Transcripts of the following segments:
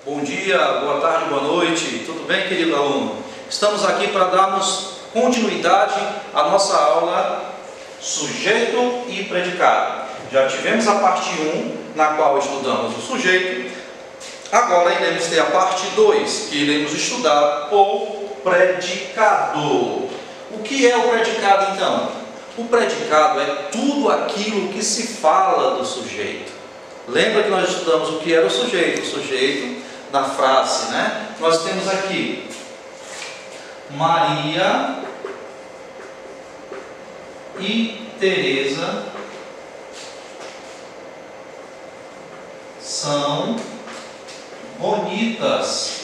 Bom dia, boa tarde, boa noite, tudo bem, querido aluno? Estamos aqui para darmos continuidade à nossa aula Sujeito e Predicado. Já tivemos a parte 1, na qual estudamos o sujeito. Agora iremos ter a parte 2, que iremos estudar o predicado. O que é o predicado, então? O predicado é tudo aquilo que se fala do sujeito. Lembra que nós estudamos o que era o sujeito? O sujeito na frase, né? Nós temos aqui Maria e Teresa são bonitas.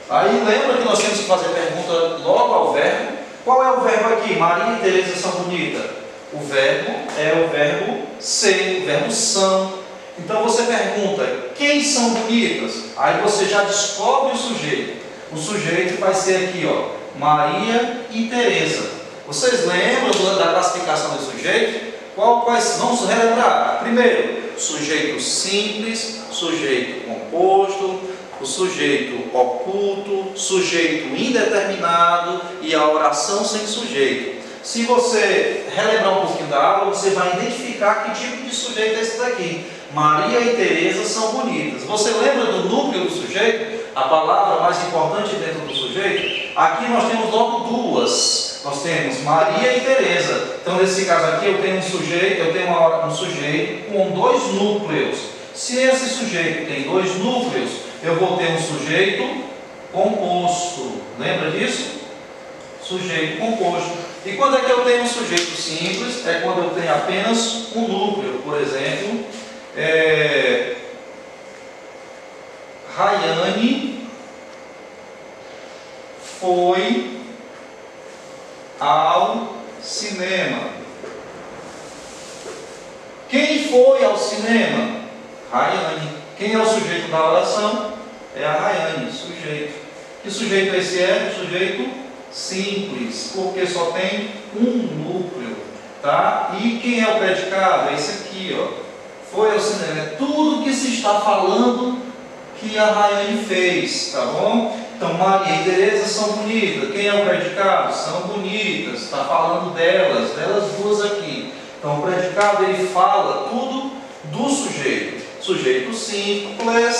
Aí lembra que nós temos que fazer pergunta logo ao verbo. Qual é o verbo aqui? Maria e Teresa são bonitas. O verbo é o verbo ser, o verbo são. Então você pergunta, quem são bonitas? Aí você já descobre o sujeito. O sujeito vai ser aqui, ó, Maria e Teresa. Vocês lembram da classificação do sujeito? Quais? Vamos relembrar. Primeiro, sujeito simples, sujeito composto, o sujeito oculto, sujeito indeterminado e a oração sem sujeito. Se você relembrar um pouquinho da aula, você vai identificar que tipo de sujeito é esse daqui. Maria e Teresa são bonitas. Você lembra do núcleo do sujeito? A palavra mais importante dentro do sujeito? Aqui nós temos logo duas. Nós temos Maria e Teresa. Então nesse caso aqui eu tenho um sujeito com dois núcleos. Se esse sujeito tem dois núcleos, eu vou ter um sujeito composto. Lembra disso? Sujeito composto. E quando é que eu tenho um sujeito simples? É quando eu tenho apenas um núcleo. Por exemplo, Rayane foi ao cinema. Quem foi ao cinema? Rayane. Quem é o sujeito da oração? É a Rayane, sujeito. Que sujeito esse é? O sujeito simples, porque só tem um núcleo, tá? E quem é o predicado? É esse aqui, ó. Foi ao cinema. É tudo que se está falando que a Rayane fez, tá bom? Então, Maria e Teresa são bonitas. Quem é o predicado? São bonitas. Está falando delas duas aqui. Então, o predicado, ele fala tudo do sujeito. Sujeito simples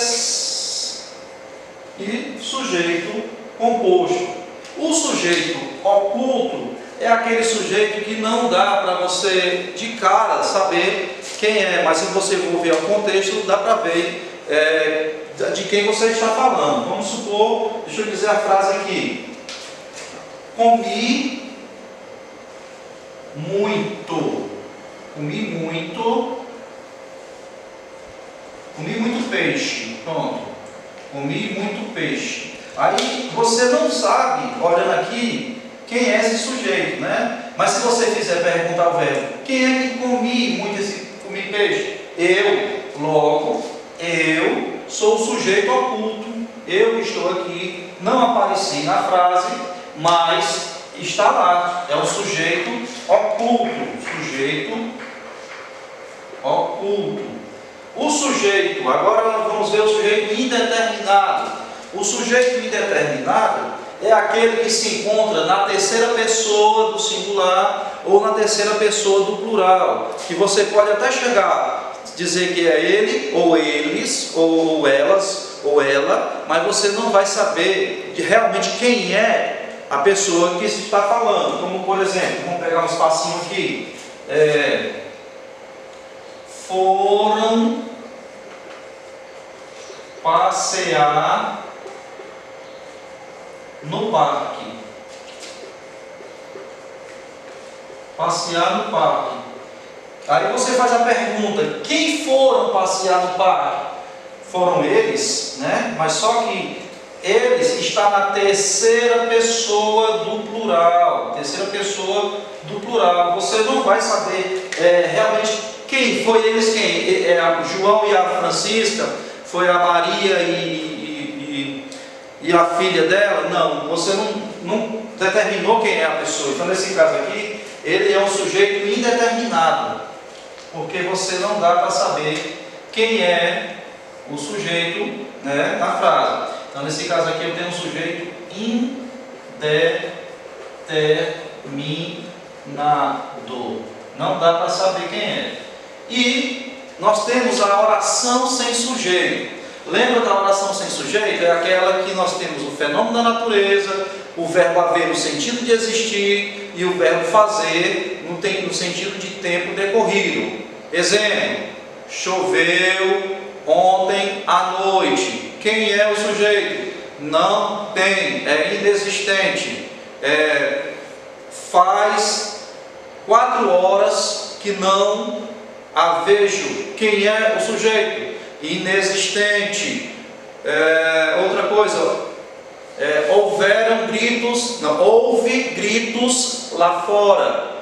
e sujeito composto. O sujeito oculto é aquele sujeito que não dá para você de cara saber quem é, mas se você for ver o contexto, dá para ver de quem você está falando. Vamos supor, deixa eu dizer a frase aqui: comi muito peixe. Pronto, comi muito peixe. Aí você não sabe, olhando aqui, quem é esse sujeito, né? Mas se você fizer perguntar ao verbo, quem é que comi peixe? Eu. Logo, eu sou o sujeito oculto. Eu estou aqui, não apareci na frase, mas está lá. É o sujeito oculto. Sujeito oculto. O sujeito, agora vamos ver o sujeito indeterminado. O sujeito indeterminado é aquele que se encontra na terceira pessoa do singular ou na terceira pessoa do plural, que você pode até chegar a dizer que é ele, ou eles, ou elas, ou ela, mas você não vai saber realmente quem é a pessoa que se está falando. Como por exemplo, vamos pegar um espacinho aqui, foram passear no parque. Passear no parque. Aí você faz a pergunta: quem foram passear no parque? Foram eles, né? Mas só que eles está na terceira pessoa do plural. Terceira pessoa do plural. Você não vai saber realmente quem foi eles, quem? O João e a Francisca? Foi a Maria e a filha dela? Não, você não determinou quem é a pessoa. Então nesse caso aqui, ele é um sujeito indeterminado, porque você não dá para saber quem é o sujeito, né, na frase. Então, nesse caso aqui, eu tenho um sujeito indeterminado. Não dá para saber quem é. E nós temos a oração sem sujeito. Lembra da oração sem sujeito? É aquela que nós temos o fenômeno da natureza, o verbo haver no sentido de existir e o verbo fazer no sentido de tempo decorrido. Exemplo: choveu ontem à noite. Quem é o sujeito? Não tem, é inexistente. Faz 4 horas que não a vejo. Quem é o sujeito? Inexistente. Outra coisa, houveram gritos, não, houve gritos lá fora,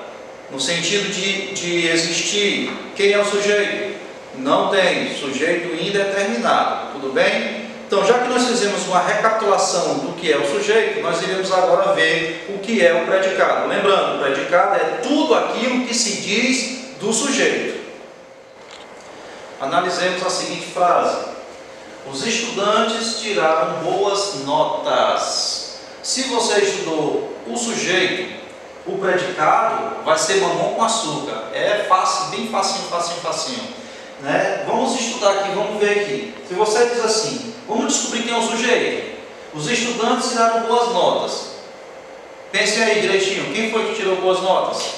no sentido de existir. Quem é o sujeito? Não tem, sujeito indeterminado, tudo bem? Então, já que nós fizemos uma recapitulação do que é o sujeito, nós iremos agora ver o que é o predicado. Lembrando, o predicado é tudo aquilo que se diz do sujeito. Analisemos a seguinte frase: os estudantes tiraram boas notas. Se você estudou o sujeito, o predicado vai ser mamão com açúcar. É fácil, bem facinho, né? Vamos estudar aqui, vamos ver aqui. Se você diz assim, vamos descobrir quem é o sujeito. Os estudantes tiraram boas notas. Pense aí direitinho, quem foi que tirou boas notas?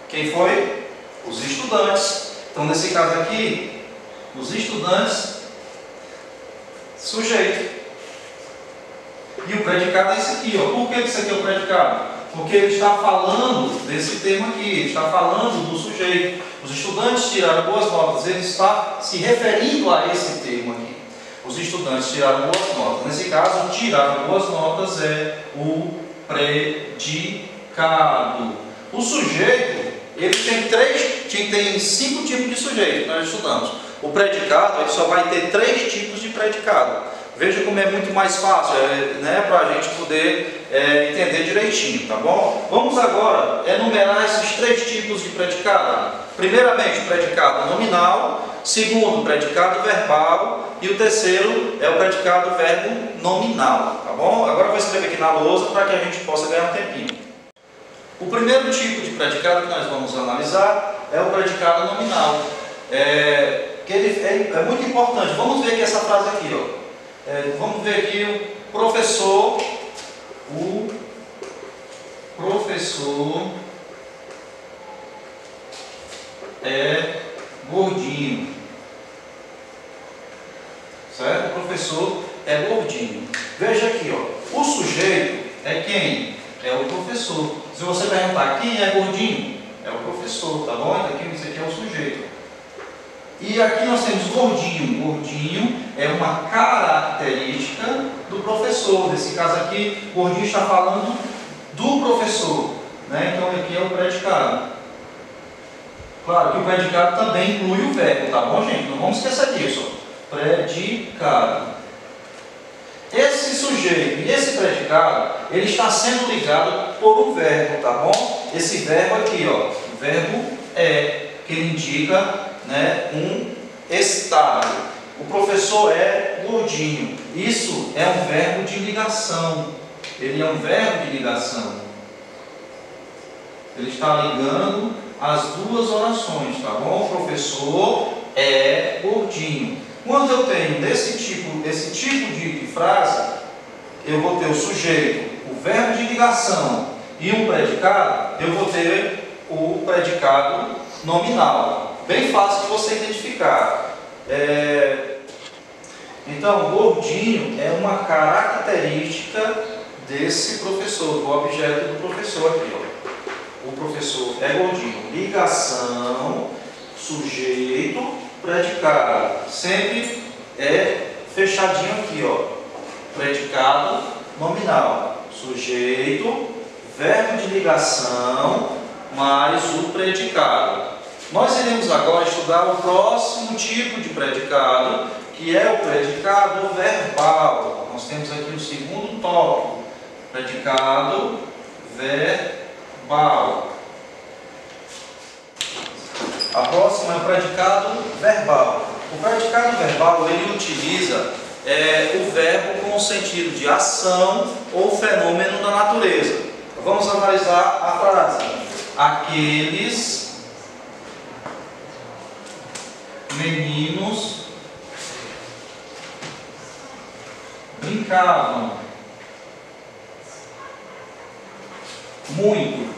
Quem foi? Os estudantes. Então, nesse caso aqui, os estudantes, sujeito. E o predicado é esse aqui, ó. Por que esse aqui é o predicado? Porque ele está falando desse termo aqui, ele está falando do sujeito. Os estudantes tiraram boas notas, ele está se referindo a esse termo aqui. Os estudantes tiraram boas notas. Nesse caso, tiraram boas notas é o predicado. O sujeito, ele tem 5 tipos de sujeito que nós estudamos. O predicado, ele só vai ter 3 tipos de predicado. Veja como é muito mais fácil, né, para a gente poder entender direitinho, tá bom? Vamos agora enumerar esses 3 tipos de predicado. Primeiramente, o predicado nominal. Segundo, o predicado verbal. E o terceiro é o predicado verbo nominal, tá bom? Agora eu vou escrever aqui na lousa para que a gente possa ganhar um tempinho. O primeiro tipo de predicado que nós vamos analisar é o predicado nominal. Que ele é muito importante. Vamos ver aqui essa frase aqui, ó. Vamos ver aqui o professor é gordinho, certo? O professor é gordinho. Veja aqui, ó, o sujeito é quem? É o professor. Se você perguntar quem é gordinho, é o professor, tá bom? Então, esse aqui é o sujeito. E aqui nós temos gordinho. Gordinho é uma característica do professor. Nesse caso aqui, gordinho está falando do professor, né? Então aqui é o predicado. Claro que o predicado também inclui o verbo, tá bom, gente? Não vamos esquecer disso. Predicado. Esse sujeito e esse predicado, ele está sendo ligado por um verbo, tá bom? Esse verbo aqui, ó, o verbo que ele indica, né, um estado. O professor é gordinho. Isso é um verbo de ligação. Ele é um verbo de ligação. Ele está ligando as 2 orações, tá bom? O professor é gordinho. Quando eu tenho esse tipo de frase, eu vou ter o sujeito, o verbo de ligação e um predicado, eu vou ter o predicado nominal. Bem fácil de você identificar. Então, gordinho é uma característica desse professor, do objeto do professor aqui, ó. O professor é gordinho. Ligação, sujeito, predicado. Sempre é fechadinho aqui, ó. Predicado nominal. Sujeito, verbo de ligação, mais o predicado. Nós iremos agora estudar o próximo tipo de predicado, que é o predicado verbal. Nós temos aqui o segundo tópico, predicado verbal. A próxima é o predicado verbal. O predicado verbal, ele utiliza o verbo com o sentido de ação ou fenômeno da natureza. Vamos analisar a frase. Aqueles meninos brincavam muito.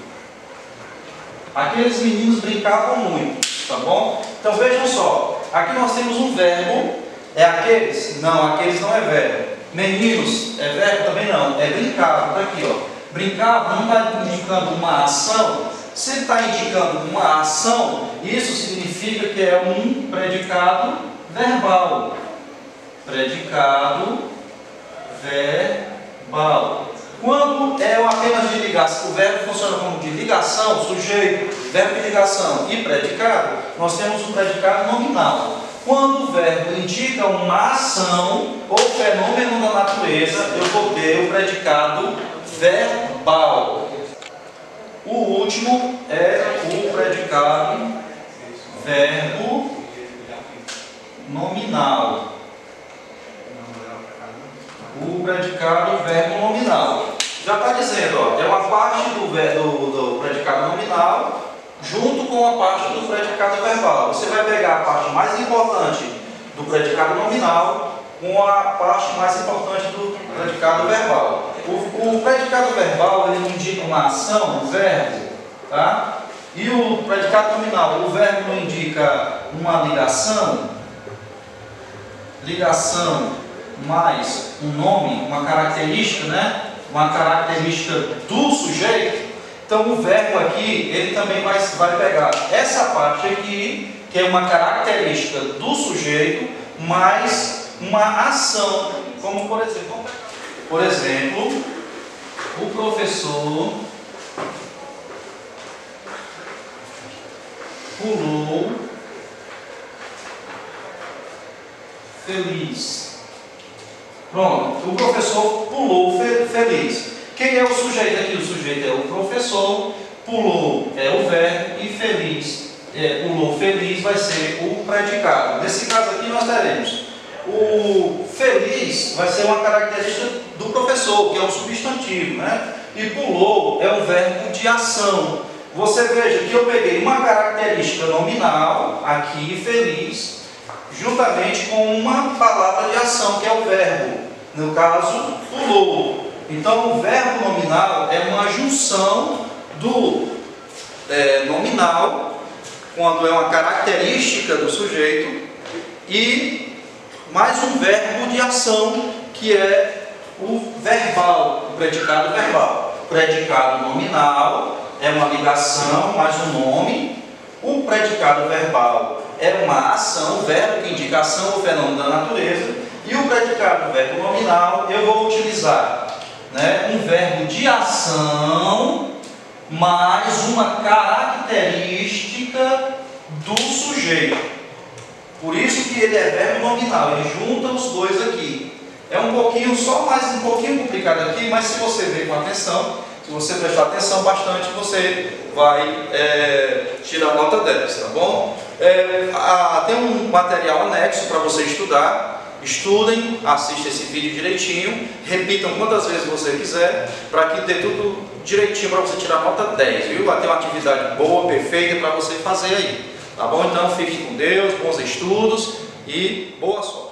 Aqueles meninos brincavam muito, tá bom? Então vejam só, aqui nós temos um verbo, é aqueles? Não, aqueles não é verbo. Meninos, é verbo? Também não, é brincavam, tá aqui, ó. Brincavam não está indicando uma ação. Se ele está indicando uma ação, isso significa que é um predicado verbal. Predicado verbal. Quando é apenas de ligação, o verbo funciona como de ligação, sujeito, verbo de ligação e predicado, nós temos um predicado nominal. Quando o verbo indica uma ação ou fenômeno da natureza, eu vou ter o predicado verbal. O último é o predicado verbo nominal. O predicado verbo nominal. Já está dizendo, ó, é uma parte do predicado nominal junto com a parte do predicado verbal. Você vai pegar a parte mais importante do predicado nominal com a parte mais importante do predicado verbal. O predicado verbal, ele indica uma ação, um verbo, tá? E o predicado nominal, o verbo não indica uma ligação, mais um nome, uma característica, né? Uma característica do sujeito. Então o verbo aqui, ele também vai pegar essa parte aqui, que é uma característica do sujeito, mais uma ação, como por exemplo, o professor pulou feliz. Pronto, o professor pulou feliz. Quem é o sujeito aqui? O sujeito é o professor, pulou é o verbo e feliz, pulou feliz vai ser o predicado. Nesse caso aqui nós teremos o feliz vai ser uma característica do professor, que é um substantivo, né? E pulou é um verbo de ação. Você veja que eu peguei uma característica nominal, aqui feliz, juntamente com uma palavra de ação, que é o verbo. No caso, pulou. Então, o verbo nominal é uma junção do nominal, quando é uma característica do sujeito, e mais um verbo de ação, que é o verbal, o predicado verbal. O predicado nominal é uma ligação, mais um nome. O predicado verbal é uma ação, verbo que indica ação ou fenômeno da natureza. E o predicado verbo nominal, eu vou utilizar um verbo de ação mais uma característica do sujeito. Por isso que ele é verbo nominal, ele junta os dois aqui. É um pouquinho complicado aqui, mas se você ver com atenção, se você prestar atenção bastante, você vai tirar nota 10, tá bom? Tem um material anexo para você estudar. Estudem, assistam esse vídeo direitinho, repitam quantas vezes você quiser, para que dê tudo direitinho para você tirar nota 10, viu? Vai ter uma atividade boa, perfeita para você fazer aí, tá bom? Então fiquem com Deus, bons estudos e boa sorte.